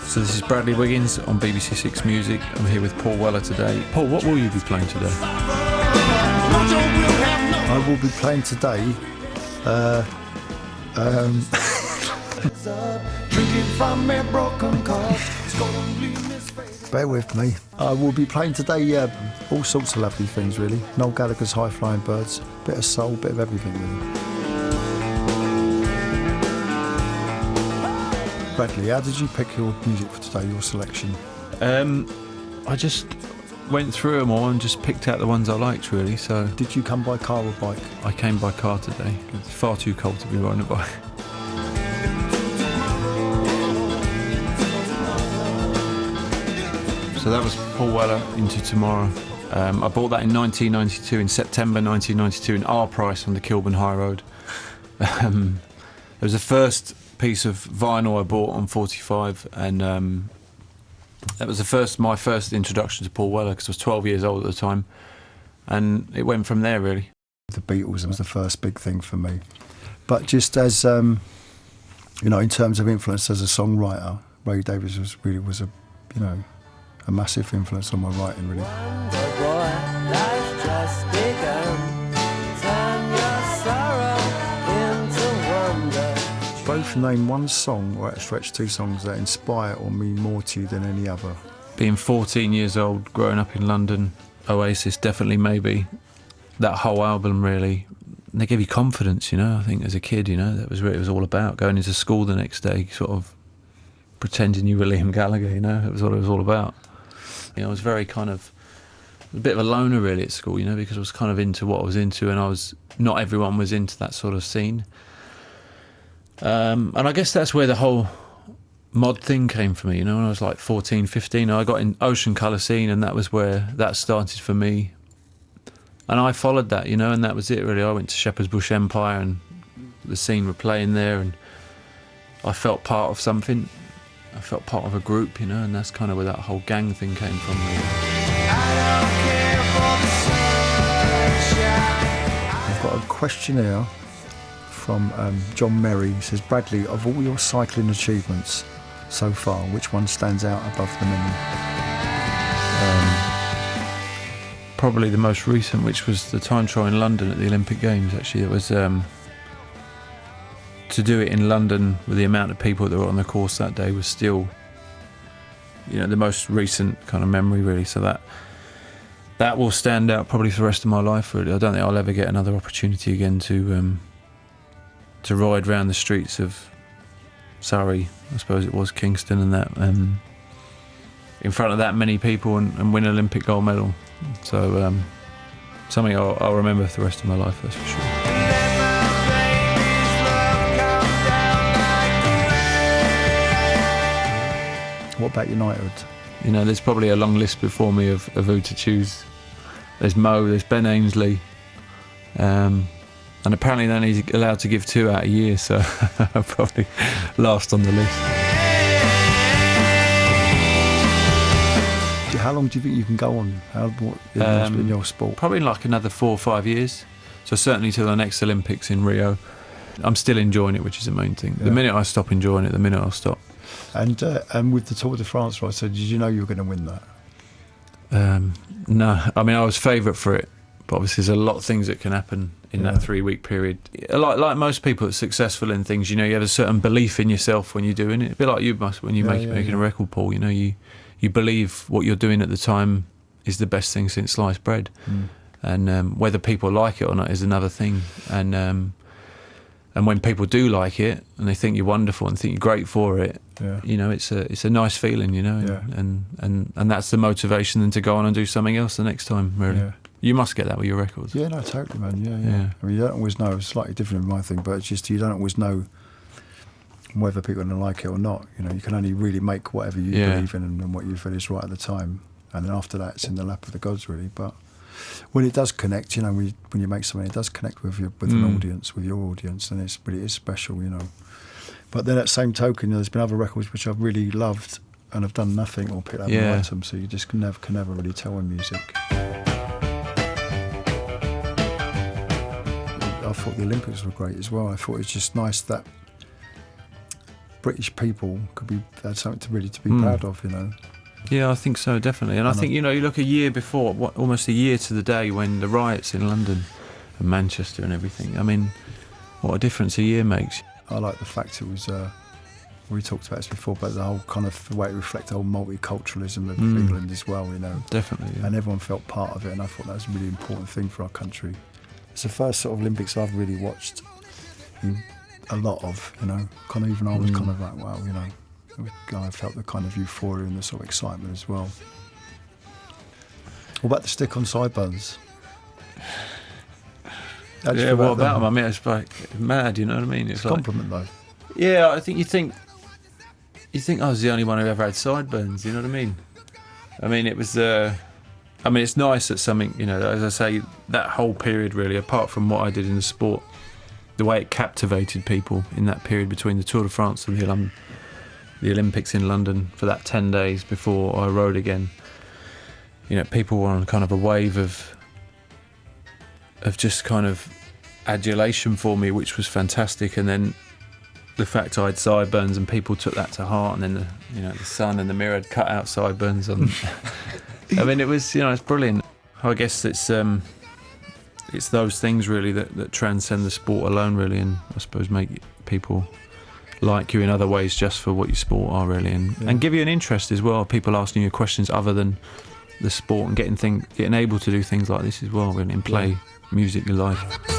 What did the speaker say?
So this is Bradley Wiggins on BBC Six Music. I'm here with Paul Weller today. Paul, what will you be playing today? I will be playing today. Bear with me. I will be playing today all sorts of lovely things, really. Noel Gallagher's High Flying Birds, bit of soul, bit of everything, really. Bradley, how did you pick your music for today, your selection? I just went through them all and just picked out the ones I liked, really. So, Did you come by car or bike? I came by car today. It's far too cold to be riding a bike. So that was Paul Weller, Into Tomorrow. I bought that in 1992, in September 1992, in our price on the Kilburn High Road. It was the first piece of vinyl I bought on 45, and that was my first introduction to Paul Weller, because I was 12 years old at the time, and it went from there, really. The Beatles was the first big thing for me. But just as, in terms of influence as a songwriter, Ray Davies was a massive influence on my writing, really. Both name one song, or at a stretch two songs, that inspire or mean more to you than any other. Being 14 years old, growing up in London, Oasis, definitely, maybe. That whole album, really, they give you confidence, I think as a kid, that was what it was all about. Going into school the next day, sort of pretending you were Liam Gallagher, it was what it was all about. I was very kind of a bit of a loner, really, at school, because I was kind of into what I was into, and not everyone was into that sort of scene. And I guess that's where the whole mod thing came for me, when I was like 14, 15. I got in Ocean Colour scene, and that was where that started for me. And I followed that, and that was it, really. I went to Shepherd's Bush Empire, and the scene were playing there, and I felt part of something. I felt part of a group, and that's kind of where that whole gang thing came from, really. I've got a questionnaire from John Merry. He says, Bradley, of all your cycling achievements so far, which one stands out above them all? Probably the most recent, which was the time trial in London at the Olympic Games, actually. It was to do it in London with the amount of people that were on the course that day was still, the most recent kind of memory, really. So that will stand out probably for the rest of my life, really. I don't think I'll ever get another opportunity again to ride around the streets of Surrey, I suppose it was, Kingston, and that, in front of that many people and win an Olympic gold medal. So something I'll remember for the rest of my life, that's for sure. What about Knighthood? There's probably a long list before me of who to choose. There's Mo, there's Ben Ainsley, and apparently they're only allowed to give 2 out a year, so I'm probably last on the list. How long do you think you can go on in your sport? Probably like another 4 or 5 years, so certainly till the next Olympics in Rio. I'm still enjoying it, which is the main thing. The minute I stop enjoying it, the minute I'll stop. And with the Tour de France, right, so did you know you were going to win that? No, I mean, I was favourite for it, but obviously there's a lot of things that can happen in that 3-week period. Like most people that's successful in things, you have a certain belief in yourself when you're doing it. A bit like you must when you're making a record, Paul. You believe what you're doing at the time is the best thing since sliced bread. And whether people like it or not is another thing. And when people do like it and they think you're wonderful and think you're great for it, it's a nice feeling, and that's the motivation then to go on and do something else the next time, really. Yeah. You must get that with your records. Yeah, no, totally, man. Yeah. I mean, you don't always know. It's slightly different in my thing, but it's just you don't always know whether people are going to like it or not. You can only really make whatever you believe in and what you feel is right at the time, and then after that, it's in the lap of the gods, really. But when it does connect, when you make something, it does connect with an audience, with your audience, and it is special, But then at the same token, there's been other records which I've really loved and have done nothing or picked up an item, so you just can never really tell in music. I thought the Olympics were great as well. I thought it was just nice that British people had something to really be proud of, you know. Yeah, I think so, definitely. And I think, you know, you look a year before, almost a year to the day when the riots in London and Manchester and everything. I mean, what a difference a year makes. I like the fact it was, we talked about this before, but the whole kind of the way it reflected the whole multiculturalism of England as well, you know. Definitely, yeah. And everyone felt part of it, and I thought that was a really important thing for our country. It's the first sort of Olympics I've really watched a lot of, you know. Kind of even I was kind of like, wow, you know. I felt the kind of euphoria and the sort of excitement as well. What about the stick-on sideburns? Yeah, what about them? I mean, it's like mad, you know what I mean? It's a compliment, though. Yeah, I think you think I was the only one who ever had sideburns, you know what I mean? I mean, it was, I mean, it's nice that something, you know, as I say, that whole period really, apart from what I did in the sport, the way it captivated people in that period between the Tour de France and the Olympics in London for that 10 days before I rode again. You know, people were on kind of a wave of just kind of adulation for me, which was fantastic. And then the fact I had sideburns and people took that to heart, and then the Sun and the Mirror had cut out sideburns on. I mean, it was, you know, it's brilliant. I guess it's those things really that transcend the sport alone, really, and I suppose make people like you in other ways just for what your sport are, really, and give you an interest as well. People asking you questions other than the sport and getting able to do things like this as well, really, and play music your life.